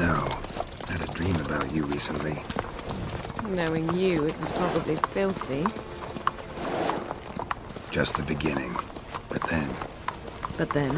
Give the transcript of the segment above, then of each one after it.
No. I had a dream about you recently. Knowing you, it was probably filthy. Just the beginning. But then... But then...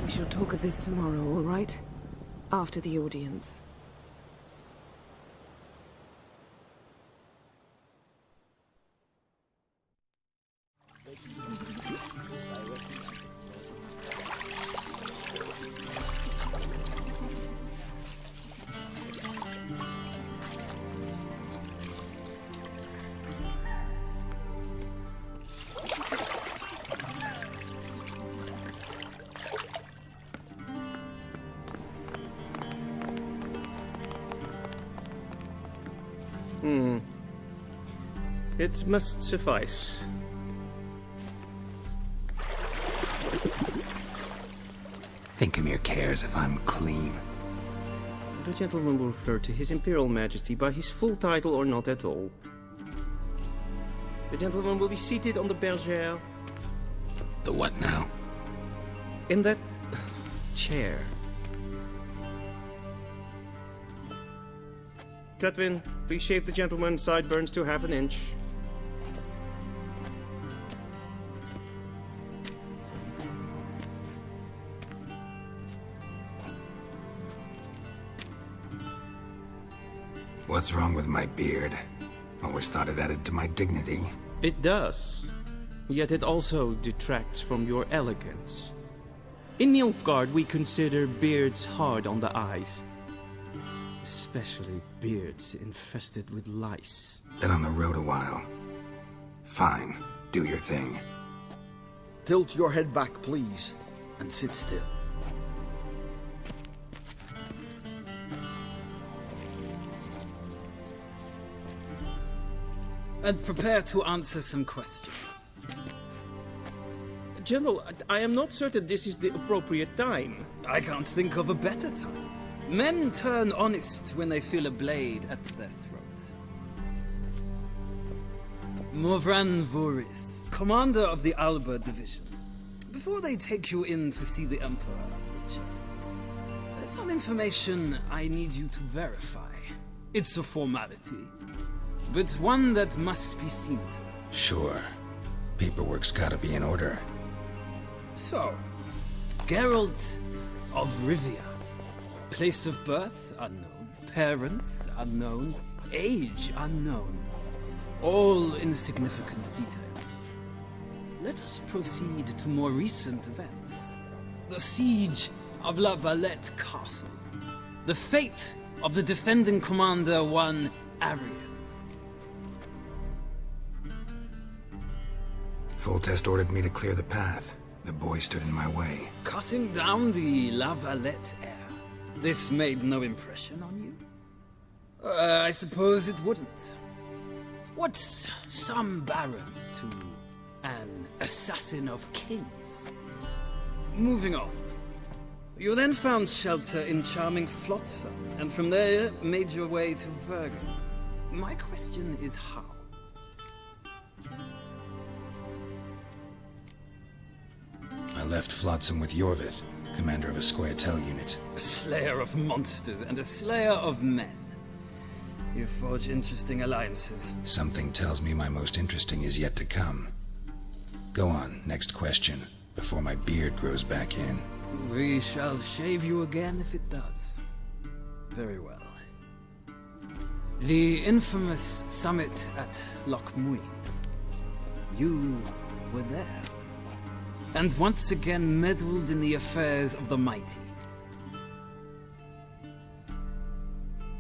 We shall talk of this tomorrow, all right? After the audience. It must suffice. Thinkamere cares if I'm clean. The gentleman will refer to His Imperial Majesty by his full title or not at all. The gentleman will be seated on the bergère. The what now? In that... chair. Catwin, please shave the gentleman's sideburns to half an inch. What's wrong with my beard? Always thought it added to my dignity. It does. Yet it also detracts from your elegance. In Nilfgaard, we consider beards hard on the eyes. Especially beards infested with lice. Been on the road a while. Fine. Do your thing. Tilt your head back, please, and sit still. And prepare to answer some questions. General, I am not certain this is the appropriate time. I can't think of a better time. Men turn honest when they feel a blade at their throat. Morvran Voris, commander of the Alba Division. Before they take you in to see the Emperor, Wit Cher, there's some information I need you to verify. It's a formality, but one that must be seen to. Sure. Paperwork's gotta be in order. So, Geralt of Rivia. Place of birth unknown. Parents unknown. Age unknown. All insignificant details. Let us proceed to more recent events. The siege of La Valette Castle. The fate of the defending commander, one Arian. Foltest ordered me to clear the path. The boy stood in my way. Cutting down the La Valette heir. This made no impression on you? I suppose it wouldn't. What's some baron to an assassin of kings? Moving on. You then found shelter in charming Flotsam, and from there made your way to Vergen. My question is how? I left Flotsam with Yorvith, commander of a Scoia'tael unit. A slayer of monsters and a slayer of men. You forge interesting alliances. Something tells me my most interesting is yet to come. Go on, next question, before my beard grows back in. We shall shave you again if it does. Very well. The infamous summit at Loch Muin. You were there. And once again meddled in the affairs of the mighty.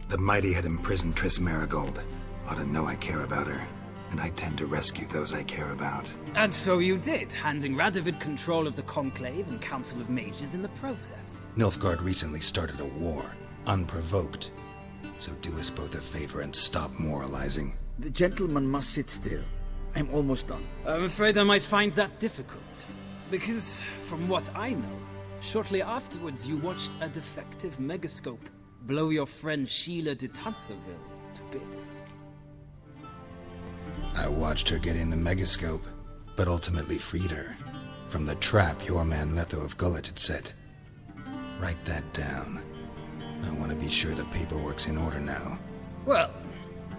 The mighty had imprisoned Triss Marigold. Ought to know I care about her, and I tend to rescue those I care about. And so you did, handing Radovid control of the Conclave and Council of Mages in the process. Nilfgaard recently started a war, unprovoked. So do us both a favor and stop moralizing. The gentleman must sit still. I'm almost done. I'm afraid I might find that difficult. Because, from what I know, shortly afterwards you watched a defective megascope blow your friend Sheila de Tanserville to bits. I watched her get in the megascope, but ultimately freed her from the trap your man Letho of Gullet had set. Write that down. I want to be sure the paperwork's in order now. Well,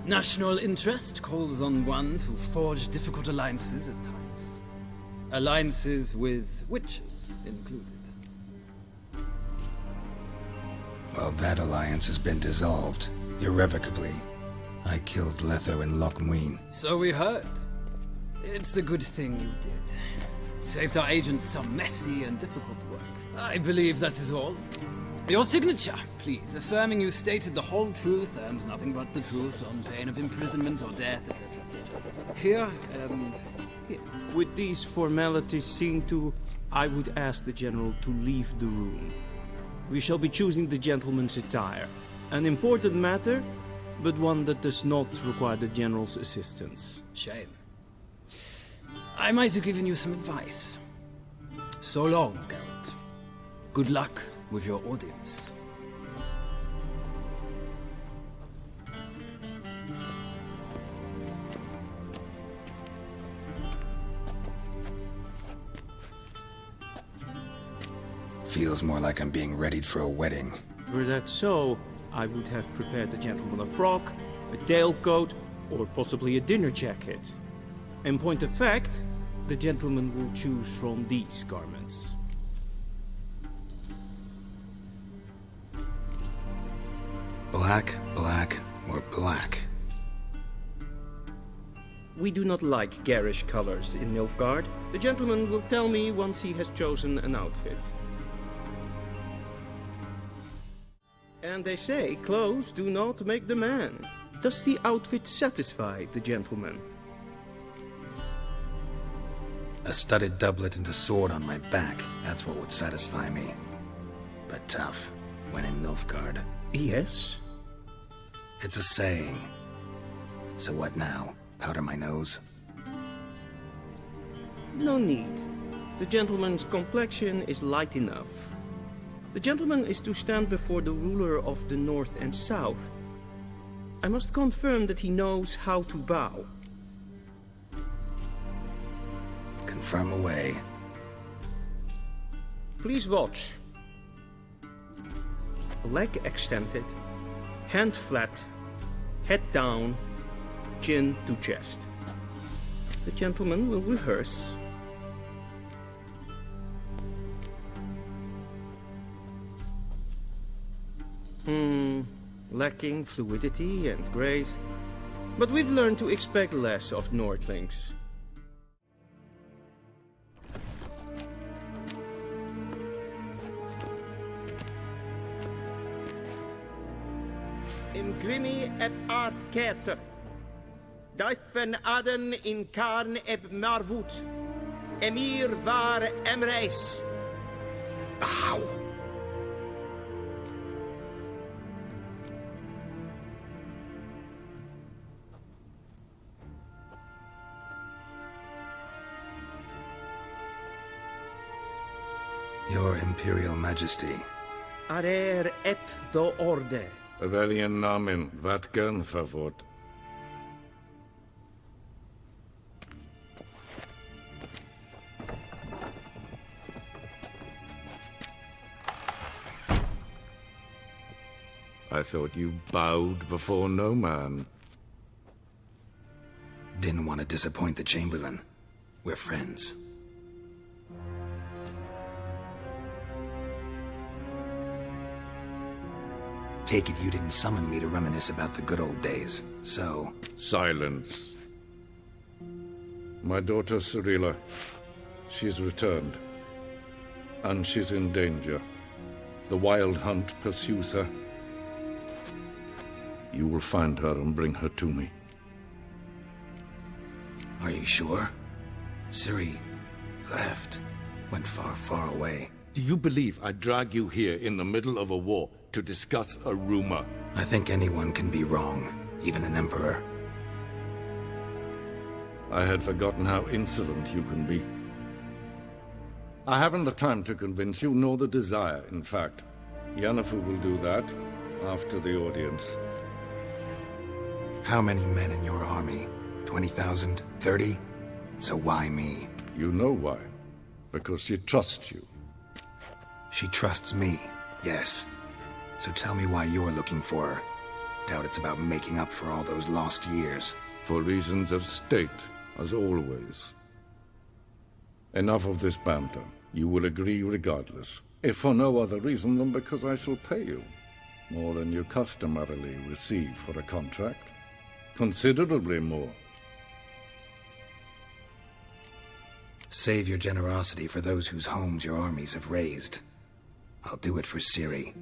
national interest calls on one to forge difficult alliances at times. Alliances with witches included. Well, that alliance has been dissolved, irrevocably. I killed Letho in Loch Muin. So we heard. It's a good thing you did. Saved our agents some messy and difficult work. I believe that is all. Your signature, please, affirming you stated the whole truth and nothing but the truth on pain of imprisonment or death, etc., etc. Here and here. With these formalities seen to, I would ask the General to leave the room. We shall be choosing the gentleman's attire. An important matter, but one that does not require the General's assistance. Shame. I might have given you some advice. So long, Geralt. Good luck with your audience. Feels more like I'm being readied for a wedding. Were that so, I would have prepared the gentleman a frock, a tailcoat, or possibly a dinner jacket. In point of fact, the gentleman will choose from these garments. Black, black, or black? We do not like garish colors in Nilfgaard. The gentleman will tell me once he has chosen an outfit. And they say clothes do not make the man. Does the outfit satisfy the gentleman? A studded doublet and a sword on my back, that's what would satisfy me. But tough, when in Nilfgaard. Yes. It's a saying. So what now? Powder my nose? No need. The gentleman's complexion is light enough. The gentleman is to stand before the ruler of the North and South. I must confirm that he knows how to bow. Confirm away. Please watch. Leg extended, hand flat, head down, chin to chest. The gentleman will rehearse. Lacking fluidity and grace, but we've learned to expect less of Nordlings. Imgrimi et art ketzer. Daifen aden in karn eb marvut. Emir var emreis. Ow! Your Imperial Majesty. Arer ep the orde. Weljen namen, wat kan favort? I thought you bowed before no man. Didn't want to disappoint the Chamberlain. We're friends. Take it you didn't summon me to reminisce about the good old days, so... Silence. My daughter Cirilla, she's returned. And she's in danger. The Wild Hunt pursues her. You will find her and bring her to me. Are you sure? Ciri left. Went far, far away. Do you believe I'd drag you here in the middle of a war to discuss a rumor? I think anyone can be wrong, even an emperor. I had forgotten how insolent you can be. I haven't the time to convince you, nor the desire, in fact. Yennefer will do that after the audience. How many men in your army? 20,000? 30? So why me? You know why. Because she trusts you. She trusts me, yes. So tell me why you're looking for her. Doubt it's about making up for all those lost years. For reasons of state, as always. Enough of this banter. You will agree regardless. If for no other reason than because I shall pay you. More than you customarily receive for a contract. Considerably more. Save your generosity for those whose homes your armies have razed. I'll do it for Ciri,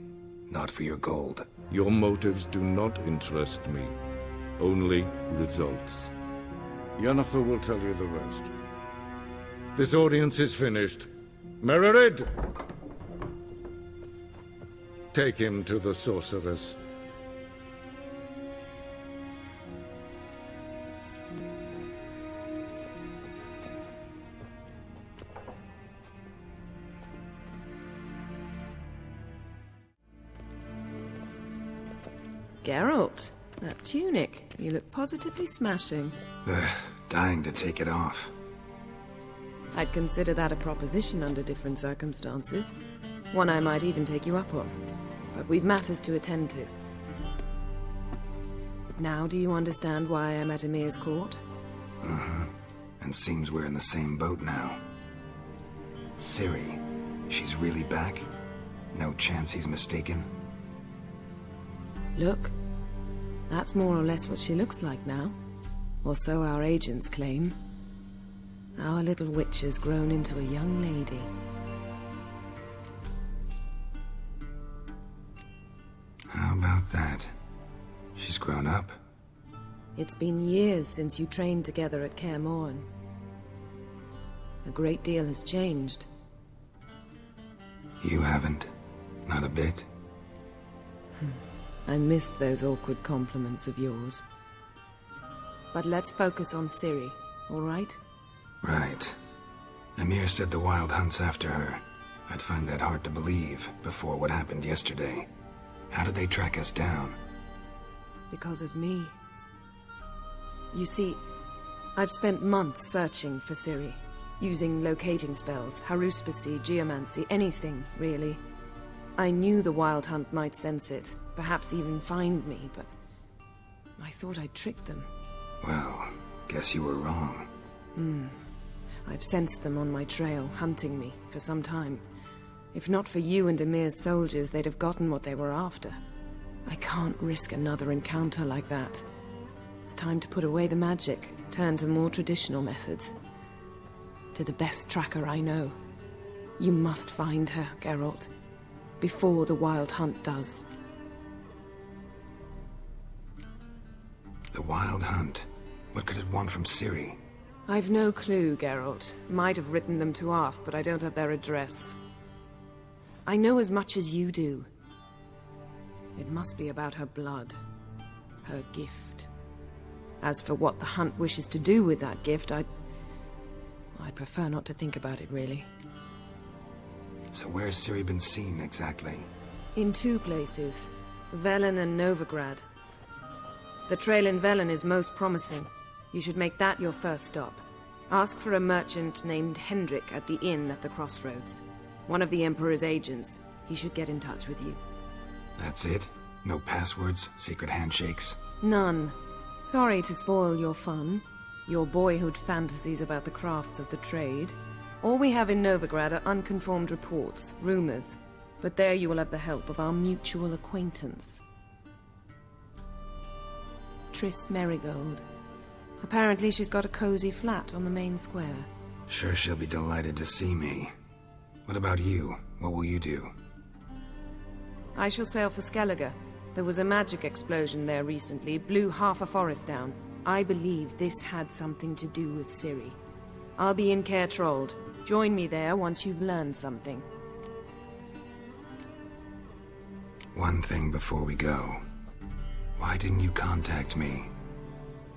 not for your gold. Your motives do not interest me. Only results. Yennefer will tell you the rest. This audience is finished. Mererid! Take him to the sorceress. Geralt, that tunic. You look positively smashing. Ugh, dying to take it off. I'd consider that a proposition under different circumstances. One I might even take you up on. But we've matters to attend to. Now do you understand why I'm at Emir's court? Uh-huh. And seems we're in the same boat now. Ciri, she's really back? No chance he's mistaken? Look, that's more or less what she looks like now. Or so our agents claim. Our little witch has grown into a young lady. How about that? She's grown up? It's been years since you trained together at Kaer Morhen. A great deal has changed. You haven't. Not a bit. I missed those awkward compliments of yours. But let's focus on Ciri, all right? Right. Emir said the Wild Hunt's after her. I'd find that hard to believe before what happened yesterday. How did they track us down? Because of me. You see, I've spent months searching for Ciri, using locating spells, haruspicy, geomancy, anything, really. I knew the Wild Hunt might sense it, perhaps even find me, but I thought I'd tricked them. Well, guess you were wrong. I've sensed them on my trail, hunting me, for some time. If not for you and Emir's soldiers, they'd have gotten what they were after. I can't risk another encounter like that. It's time to put away the magic, turn to more traditional methods. To the best tracker I know. You must find her, Geralt. Before the Wild Hunt does. The Wild Hunt? What could it want from Ciri? I've no clue, Geralt. Might have written them to ask, but I don't have their address. I know as much as you do. It must be about her blood. Her gift. As for what the Hunt wishes to do with that gift, I'd prefer not to think about it, really. So where's Ciri been seen, exactly? In two places. Velen and Novigrad. The trail in Velen is most promising. You should make that your first stop. Ask for a merchant named Hendrik at the inn at the crossroads. One of the Emperor's agents. He should get in touch with you. That's it? No passwords? Secret handshakes? None. Sorry to spoil your fun. Your boyhood fantasies about the crafts of the trade. All we have in Novigrad are unconfirmed reports, rumors. But there you will have the help of our mutual acquaintance, Triss Merigold. Apparently she's got a cozy flat on the main square. Sure she'll be delighted to see me. What about you? What will you do? I shall sail for Skellige. There was a magic explosion there recently, blew half a forest down. I believe this had something to do with Ciri. I'll be in Caer Trold. Join me there once you've learned something. One thing before we go. Why didn't you contact me?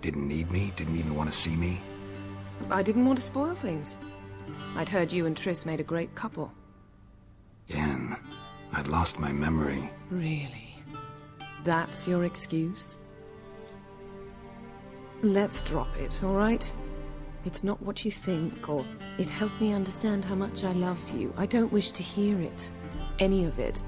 Didn't need me? Didn't even want to see me? I didn't want to spoil things. I'd heard you and Triss made a great couple. Yen, I'd lost my memory. Really? That's your excuse? Let's drop it, all right? It's not what you think, or it helped me understand how much I love you. I don't wish to hear it. Any of it.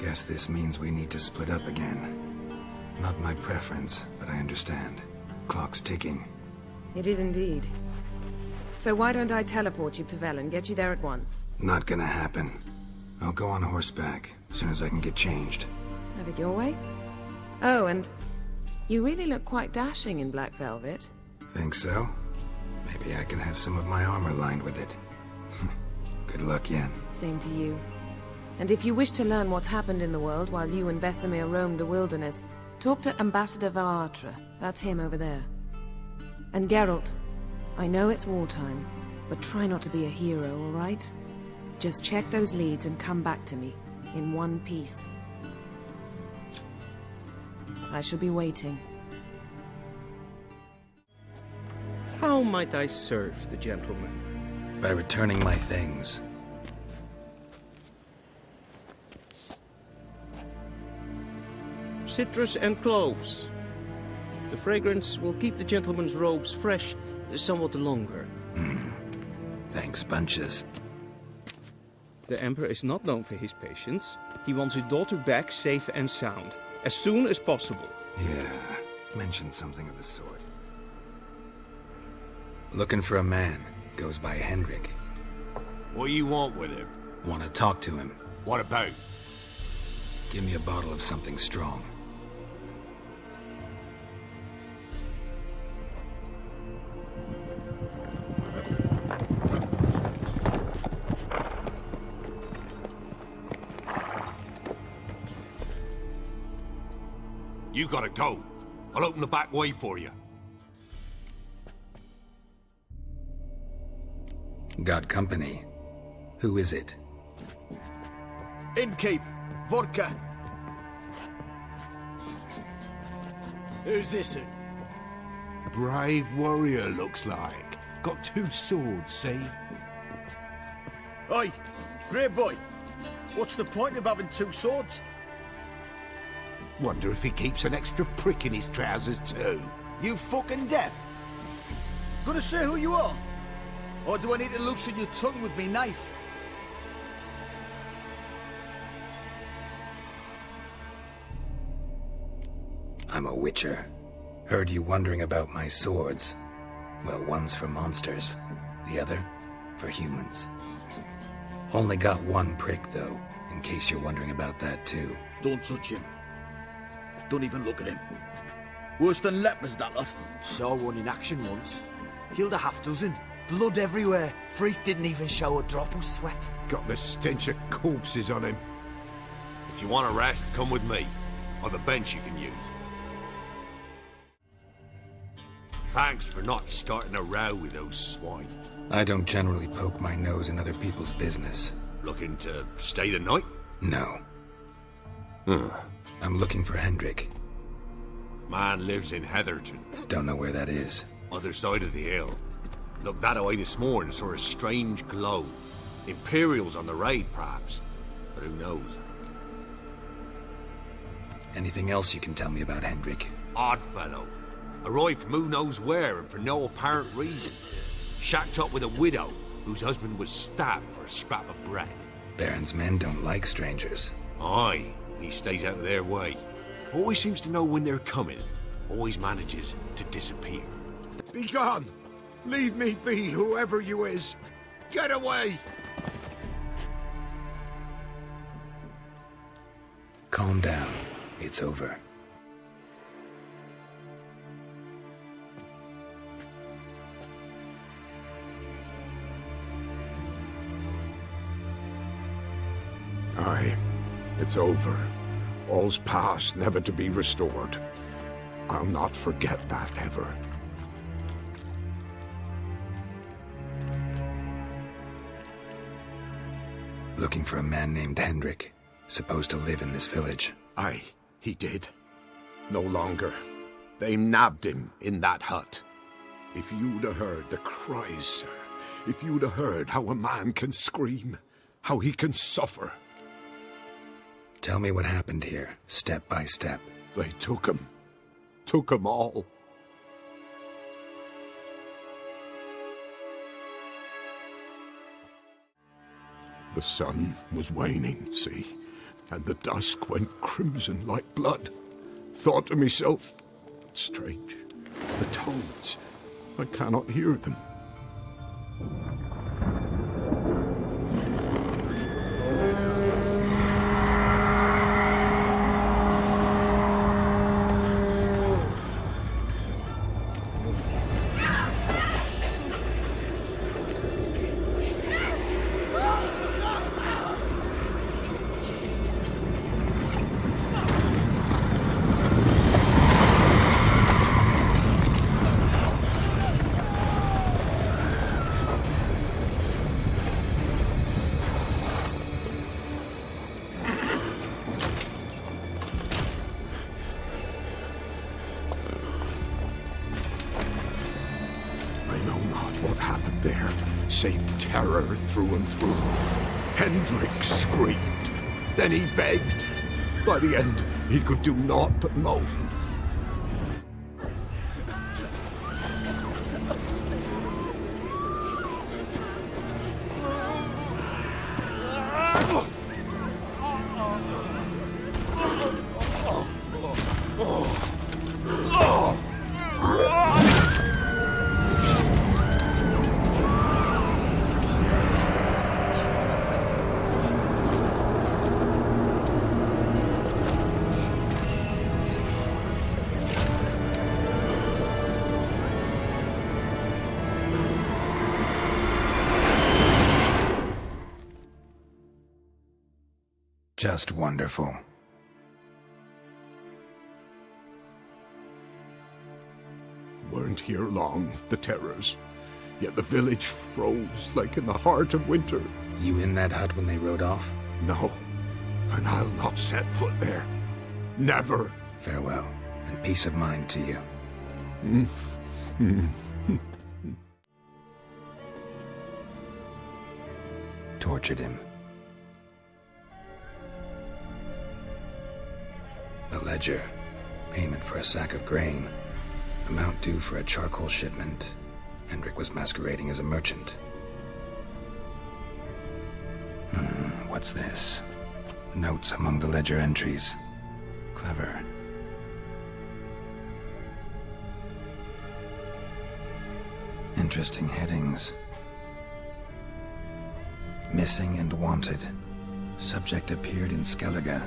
Guess this means we need to split up again. Not my preference, but I understand. Clock's ticking. It is indeed. So why don't I teleport you to Velen, get you there at once? Not gonna happen. I'll go on horseback, as soon as I can get changed. Have it your way? Oh, and you really look quite dashing in black velvet. Think so? Maybe I can have some of my armor lined with it. Good luck, Yen. Same to you. And if you wish to learn what's happened in the world while you and Vesemir roamed the wilderness, talk to Ambassador Varatra. That's him over there. And Geralt, I know it's wartime, but try not to be a hero, all right? Just check those leads and come back to me, in one piece. I shall be waiting. How might I serve the gentleman? By returning my things. Citrus and cloves. The fragrance will keep the gentleman's robes fresh somewhat longer. Thanks, bunches. The Emperor is not known for his patience. He wants his daughter back safe and sound, as soon as possible. Yeah, mentioned something of the sort. Looking for a man. Goes by Hendrik. What do you want with him? Want to talk to him. What about? Give me a bottle of something strong. You gotta go. I'll open the back way for you. Got company. Who is it? Innkeep, vodka. Who's this? Brave warrior, looks like. Got 2 swords, see? Oi, grey boy. What's the point of having 2 swords? Wonder if he keeps an extra prick in his trousers too. You fucking deaf? Gonna say who you are? Or do I need to loosen your tongue with me knife? I'm a witcher. Heard you wondering about my swords. Well, one's for monsters, the other for humans. Only got 1 prick, though, in case you're wondering about that, too. Don't touch him. Don't even look at him. Worse than lepers, that lot. Saw one in action once. Killed a half dozen. Blood everywhere. Freak didn't even show a drop of sweat. Got the stench of corpses on him. If you want a rest, come with me. I've a bench you can use. Thanks for not starting a row with those swine. I don't generally poke my nose in other people's business. Looking to stay the night? No. I'm looking for Hendrik. Man lives in Heatherton. Don't know where that is. Other side of the hill. Looked that away this morning, saw a strange glow. Imperials on the raid, perhaps. But who knows? Anything else you can tell me about Hendrik? Odd fellow. Arrived from who knows where and for no apparent reason. Shacked up with a widow whose husband was stabbed for a scrap of bread. Baron's men don't like strangers. Aye, he stays out of their way. Always seems to know when they're coming. Always manages to disappear. Be gone! Leave me be, whoever you is! Get away! Calm down. It's over. Aye, it's over. All's past, never to be restored. I'll not forget that ever. Looking for a man named Hendrik, supposed to live in this village. Aye, he did. No longer. They nabbed him in that hut. If you'd have heard the cries, sir, if you'd have heard how a man can scream, how he can suffer. Tell me what happened here, step by step. They took him. Took him all. The sun was waning, see, and the dusk went crimson like blood. Thought to myself, strange, the toads, I cannot hear them. Save terror through and through. Hendrik screamed. Then he begged. By the end, he could do naught but moan. Just wonderful. Weren't here long, the terrors. Yet the village froze like in the heart of winter. You in that hut when they rode off? No, and I'll not set foot there. Never. Farewell, and peace of mind to you. Tortured him. A ledger. Payment for a sack of grain. Amount due for a charcoal shipment. Hendrik was masquerading as a merchant. What's this? Notes among the ledger entries. Clever. Interesting headings. Missing and wanted. Subject appeared in Skellige.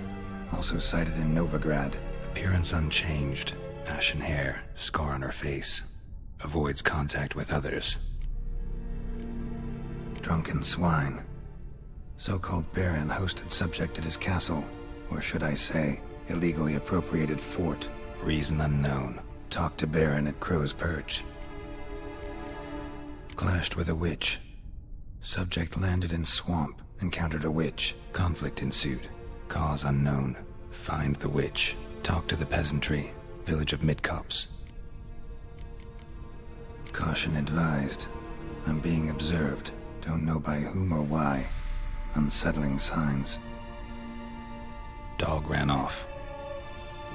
Also cited in Novigrad. Appearance unchanged. Ashen hair. Scar on her face. Avoids contact with others. Drunken swine. So-called Baron hosted subject at his castle. Or should I say, illegally appropriated fort. Reason unknown. Talked to Baron at Crow's Perch. Clashed with a witch. Subject landed in swamp. Encountered a witch. Conflict ensued. Cause unknown. Find the witch. Talk to the peasantry. Village of Midcopse. Caution advised. I'm being observed. Don't know by whom or why. Unsettling signs. Dog ran off.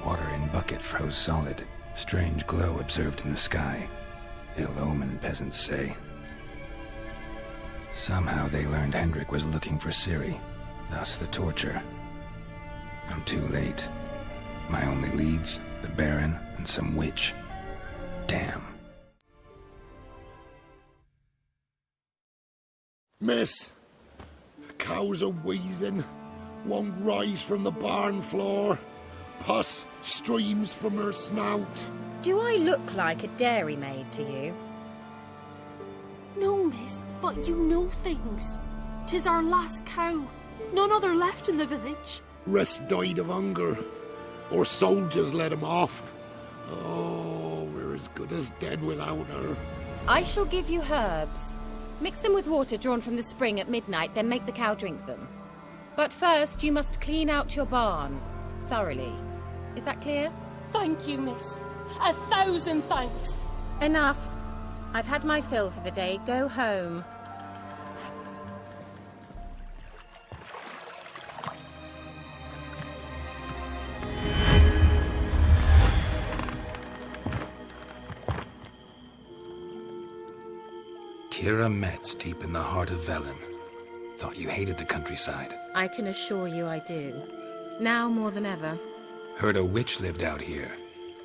Water in bucket froze solid. Strange glow observed in the sky. Ill omen, peasants say. Somehow they learned Hendrik was looking for Ciri. Thus the torture. I'm too late. My only leads, the Baron and some witch. Damn. Miss, cows are wheezing. won't rise from the barn floor. Pus streams from her snout. Do I look like a dairymaid to you? No, miss, but you know things. 'Tis our last cow. None other left in the village. Rest died of hunger. Or soldiers let him off. Oh, we're as good as dead without her. I shall give you herbs. Mix them with water drawn from the spring at midnight, then make the cow drink them. But first, you must clean out your barn. Thoroughly. Is that clear? Thank you, miss. 1,000 thanks. Enough. I've had my fill for the day. Go home. Kira Metz, deep in the heart of Velen. Thought you hated the countryside. I can assure you I do. Now more than ever. Heard a witch lived out here.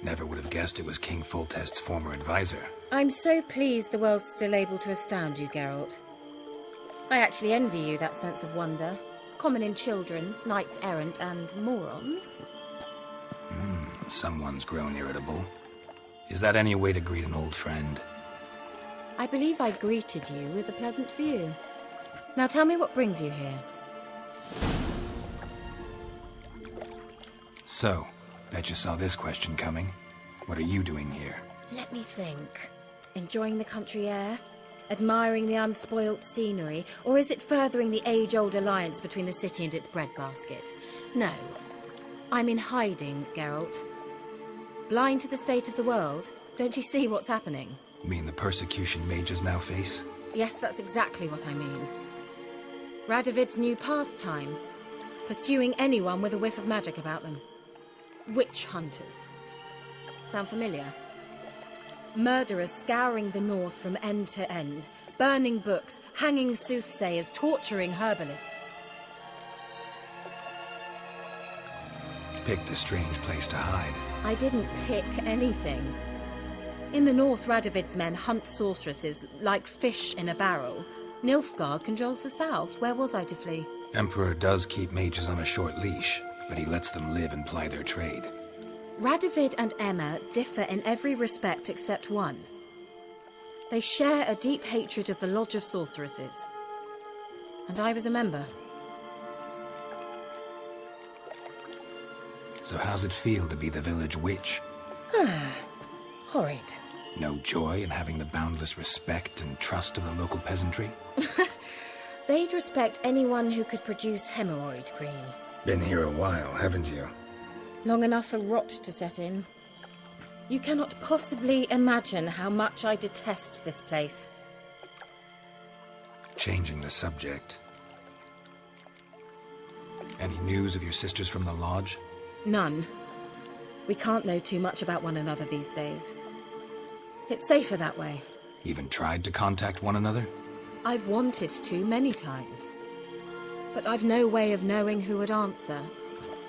Never would have guessed it was King Foltest's former advisor. I'm so pleased the world's still able to astound you, Geralt. I actually envy you that sense of wonder. Common in children, knights errant, and morons. Someone's grown irritable. Is that any way to greet an old friend? I believe I greeted you with a pleasant view. Now tell me what brings you here. So, bet you saw this question coming. What are you doing here? Let me think. Enjoying the country air? Admiring the unspoilt scenery? Or is it furthering the age-old alliance between the city and its breadbasket? No. I'm in hiding, Geralt. Blind to the state of the world? Don't you see what's happening? Mean the persecution mages now face? Yes, that's exactly what I mean. Radovid's new pastime. Pursuing anyone with a whiff of magic about them. Witch hunters. Sound familiar? Murderers scouring the north from end to end, burning books, hanging soothsayers, torturing herbalists. Picked a strange place to hide. I didn't pick anything. In the north, Radovid's men hunt sorceresses like fish in a barrel. Nilfgaard controls the south. Where was I to flee? Emperor does keep mages on a short leash, but he lets them live and ply their trade. Radovid and Emma differ in every respect except one. They share a deep hatred of the Lodge of Sorceresses. And I was a member. So how's it feel to be the village witch? Horrid. No joy in having the boundless respect and trust of the local peasantry? They'd respect anyone who could produce hemorrhoid cream. Been here a while, haven't you? Long enough for rot to set in. You cannot possibly imagine how much I detest this place. Changing the subject. Any news of your sisters from the lodge? None. We can't know too much about one another these days. It's safer that way. Even tried to contact one another? I've wanted to many times. But I've no way of knowing who would answer,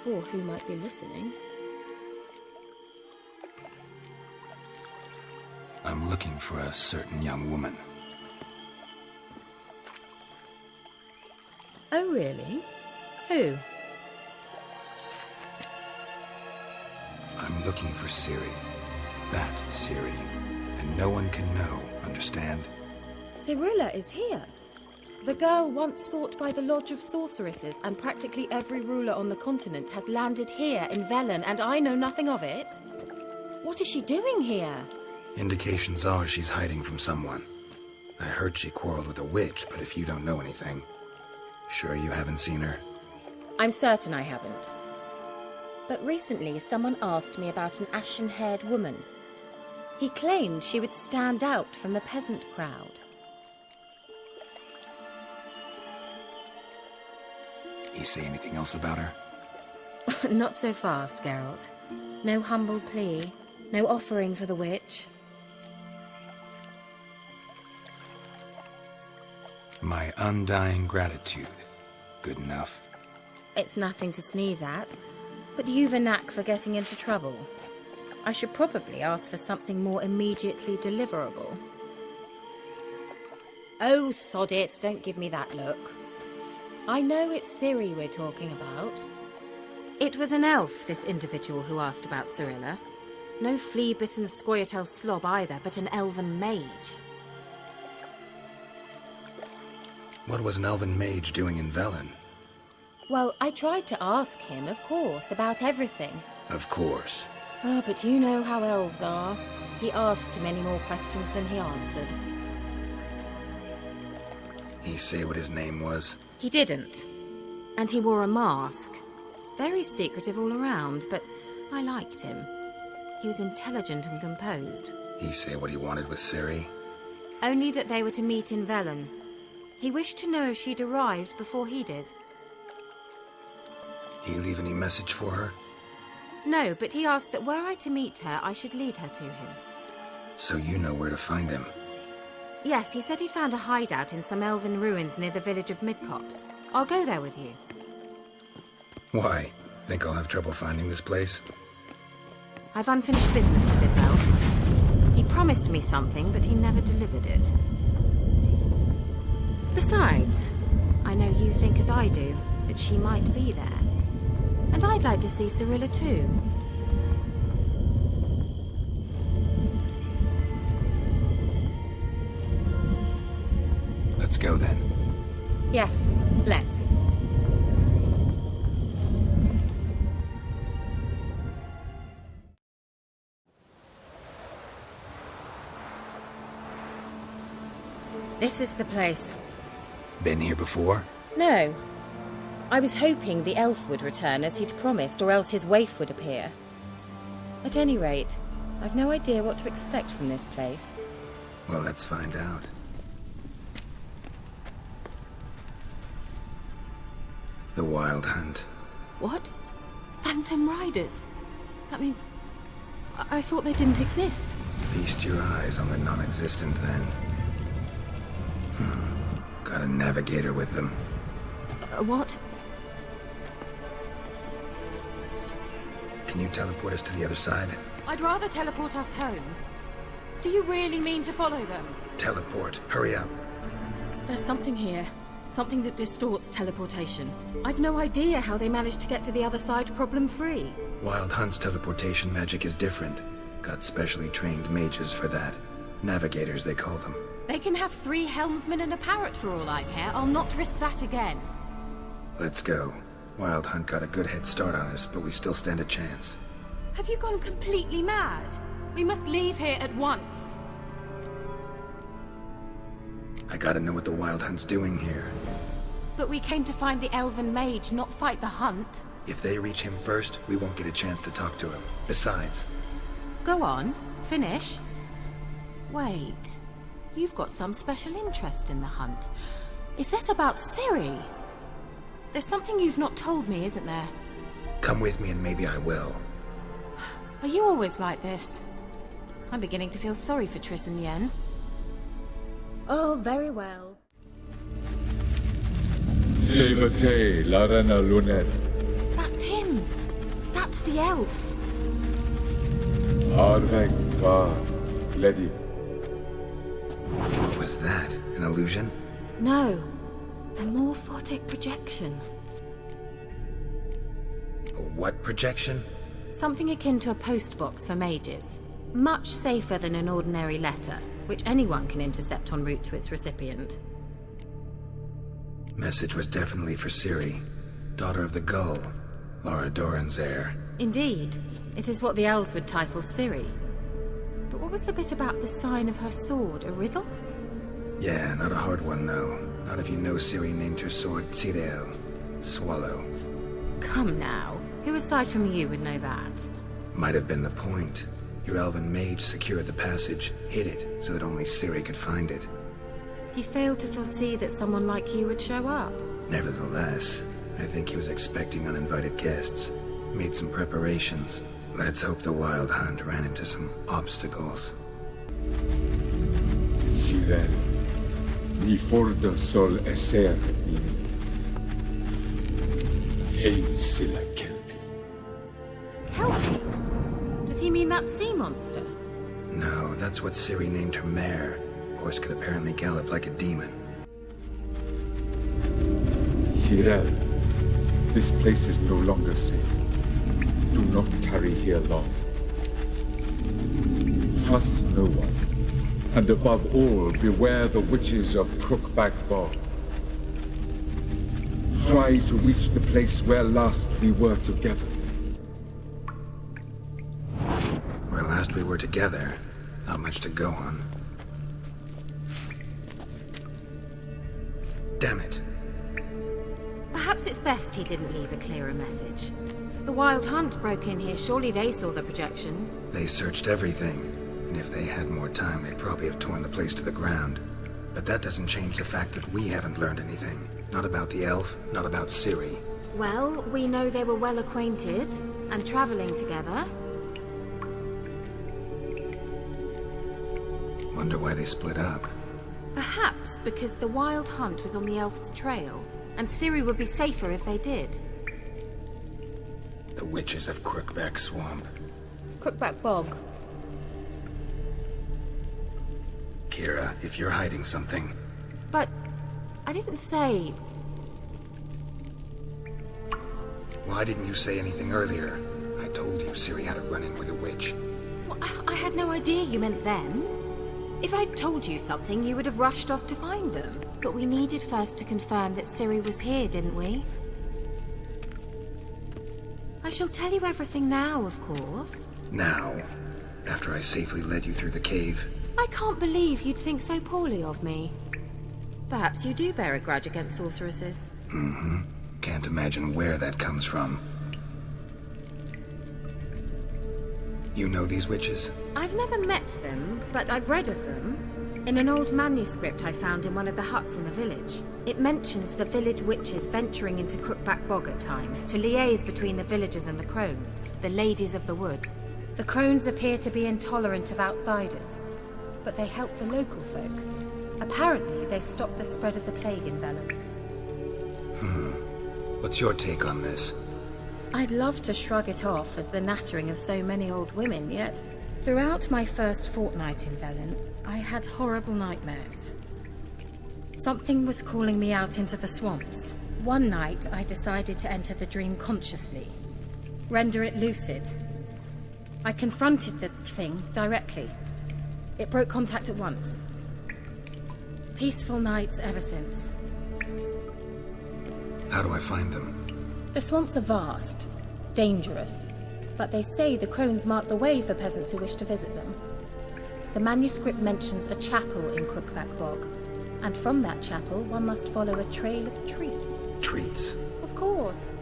or who might be listening. I'm looking for a certain young woman. Oh, really? Who? I'm looking for Ciri. That Ciri. And no one can know, understand? Cirilla is here. The girl once sought by the Lodge of Sorceresses, and practically every ruler on the continent has landed here in Velen, and I know nothing of it. What is she doing here? Indications are she's hiding from someone. I heard she quarreled with a witch, but if you don't know anything, sure you haven't seen her? I'm certain I haven't. But recently someone asked me about an ashen-haired woman. He claimed she would stand out from the peasant crowd. He say anything else about her? Not so fast, Geralt. No humble plea, no offering for the witch. My undying gratitude. Good enough. It's nothing to sneeze at, but you've a knack for getting into trouble. I should probably ask for something more immediately deliverable. Oh, sod it, don't give me that look. I know it's Ciri we're talking about. It was an elf, this individual who asked about Cirilla. No flea-bitten Scoia'tael slob either, but an elven mage. What was an elven mage doing in Velen? Well, I tried to ask him, of course, about everything. Of course. Ah, but you know how elves are. He asked many more questions than he answered. He say what his name was? He didn't. And he wore a mask. Very secretive all around, but I liked him. He was intelligent and composed. He say what he wanted with Ciri? Only that they were to meet in Velen. He wished to know if she'd arrived before he did. He leave any message for her? No, but he asked that were I to meet her, I should lead her to him. So you know where to find him? Yes, he said he found a hideout in some elven ruins near the village of Midcopse. I'll go there with you. Why? Think I'll have trouble finding this place? I've unfinished business with this elf. He promised me something, but he never delivered it. Besides, I know you think as I do, that she might be there. And I'd like to see Cirilla too. Let's go then. Yes, let's. This is the place. Been here before? No. I was hoping the elf would return as he'd promised, or else his waif would appear. At any rate, I've no idea what to expect from this place. Well, let's find out. The Wild Hunt. What? Phantom Riders? That means... I thought they didn't exist. Feast your eyes on the non-existent then. Got a navigator with them. What? Can you teleport us to the other side? I'd rather teleport us home. Do you really mean to follow them? Teleport. Hurry up. There's something here. Something that distorts teleportation. I've no idea how they managed to get to the other side problem-free. Wild Hunt's teleportation magic is different. Got specially trained mages for that. Navigators, they call them. They can have 3 helmsmen and a parrot for all I care. I'll not risk that again. Let's go. Wild Hunt got a good head start on us, but we still stand a chance. Have you gone completely mad? We must leave here at once. I gotta know what the Wild Hunt's doing here. But we came to find the elven mage, not fight the hunt. If they reach him first, we won't get a chance to talk to him. Besides... Go on. Finish. Wait. You've got some special interest in the hunt. Is this about Ciri? There's something you've not told me, isn't there? Come with me and maybe I will. Are you always like this? I'm beginning to feel sorry for Triss and Yen. Oh, very well. Levate, Larena Lunet. That's him! That's the elf! Arvek va Ledi. What was that? An illusion? No. A morphotic projection. A what projection? Something akin to a postbox for mages. Much safer than an ordinary letter, which anyone can intercept en route to its recipient. Message was definitely for Ciri, daughter of the Gull, Lara Doran's heir. Indeed. It is what the elves would title Ciri. But what was the bit about the sign of her sword? A riddle? Yeah, not a hard one, though. Not if you know Ciri named her sword Tirel, Swallow. Come now. Who aside from you would know that? Might have been the point. Your elven mage secured the passage, hid it, so that only Ciri could find it. He failed to foresee that someone like you would show up. Nevertheless, I think he was expecting uninvited guests. Made some preparations. Let's hope the Wild Hunt ran into some obstacles. Sirel, ni fordo sol eser in. Ein sila kelpi. Kelpie? Does he mean that sea monster? No, that's what Ciri named her mare. Horse could apparently gallop like a demon. Tyrell, this place is no longer safe. Do not tarry here long. Trust no one, and above all, beware the witches of Crookback Bog. Try to reach the place where last we were together. Where last we were together, not much to go on. Damn it. Perhaps it's best he didn't leave a clearer message. The Wild Hunt broke in here. Surely they saw the projection. They searched everything, and if they had more time, they'd probably have torn the place to the ground. But that doesn't change the fact that we haven't learned anything. Not about the elf, not about Ciri. Well, we know they were well acquainted and traveling together. Wonder why they split up. Perhaps because the Wild Hunt was on the elf's trail, and Ciri would be safer if they did. The witches of Crookback Swamp. Crookback Bog. Kira, if you're hiding something... But I didn't say... Why didn't you say anything earlier? I told you Ciri had a run-in with a witch. Well, I had no idea you meant then. If I'd told you something, you would have rushed off to find them. But we needed first to confirm that Ciri was here, didn't we? I shall tell you everything now, of course. Now? After I safely led you through the cave? I can't believe you'd think so poorly of me. Perhaps you do bear a grudge against sorceresses. Mm-hmm. Can't imagine where that comes from. You know these witches? I've never met them, but I've read of them. In an old manuscript I found in one of the huts in the village. It mentions the village witches venturing into Crookback Bog at times to liaise between the villagers and the crones, the ladies of the wood. The crones appear to be intolerant of outsiders, but they help the local folk. Apparently, they stopped the spread of the plague in Velen. What's your take on this? I'd love to shrug it off as the nattering of so many old women, yet throughout my first fortnight in Velen, I had horrible nightmares. Something was calling me out into the swamps. One night, I decided to enter the dream consciously, render it lucid. I confronted the thing directly. It broke contact at once. Peaceful nights ever since. How do I find them? The swamps are vast, dangerous, but they say the crones mark the way for peasants who wish to visit them. The manuscript mentions a chapel in Crookback Bog, and from that chapel one must follow a trail of treats. Treats? Of course.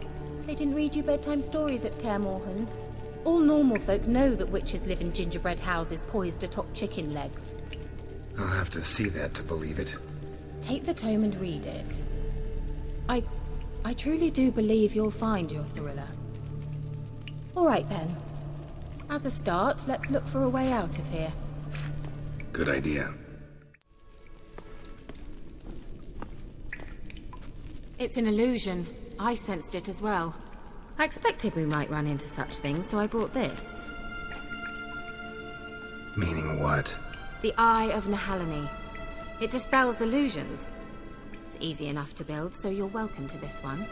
They didn't read you bedtime stories at Kaer Morhen. All normal folk know that witches live in gingerbread houses poised atop chicken legs. I'll have to see that to believe it. Take the tome and read it. I truly do believe you'll find your Cirilla. All right then. As a start, let's look for a way out of here. Good idea. It's an illusion. I sensed it as well. I expected we might run into such things, so I brought this. Meaning what? The Eye of Nehaleni. It dispels illusions. It's easy enough to build, so you're welcome to this one.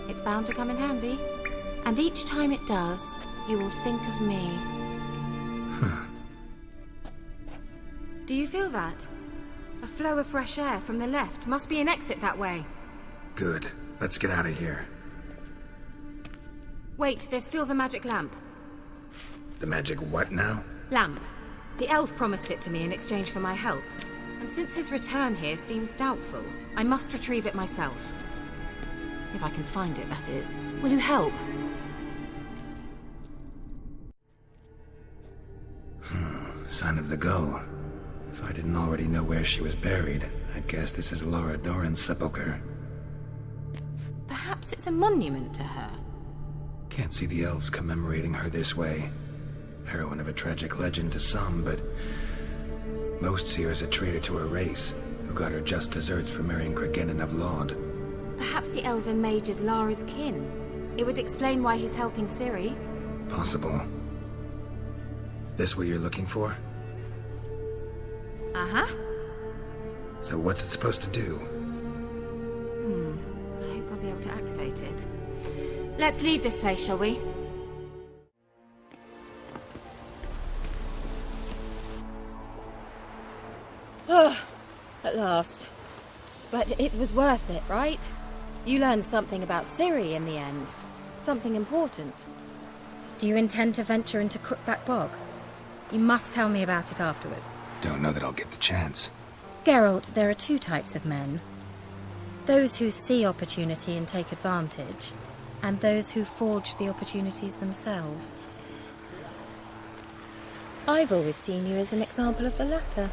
It's bound to come in handy. And each time it does, you will think of me. Do you feel that? A flow of fresh air from the left. Must be an exit that way. Good. Let's get out of here. Wait, there's still the magic lamp. The magic what now? Lamp. The elf promised it to me in exchange for my help. And since his return here seems doubtful, I must retrieve it myself. If I can find it, that is. Will you help? Sign of the gull. If I didn't already know where she was buried, I'd guess this is Laura Doran's sepulchre. Perhaps it's a monument to her. Can't see the elves commemorating her this way. Heroine of a tragic legend to some, but most see her as a traitor to her race, who got her just deserts for marrying Cregennan of Laud. Perhaps the elven mage is Lara's kin. It would explain why he's helping Ciri. Possible. This what you're looking for? Uh-huh. So what's it supposed to do? I hope I'll be able to activate it. Let's leave this place, shall we? Oh, at last. But it was worth it, right? You learned something about Ciri in the end. Something important. Do you intend to venture into Crookback Bog? You must tell me about it afterwards. Don't know that I'll get the chance. Geralt, there are two types of men. Those who see opportunity and take advantage, and those who forge the opportunities themselves. I've always seen you as an example of the latter.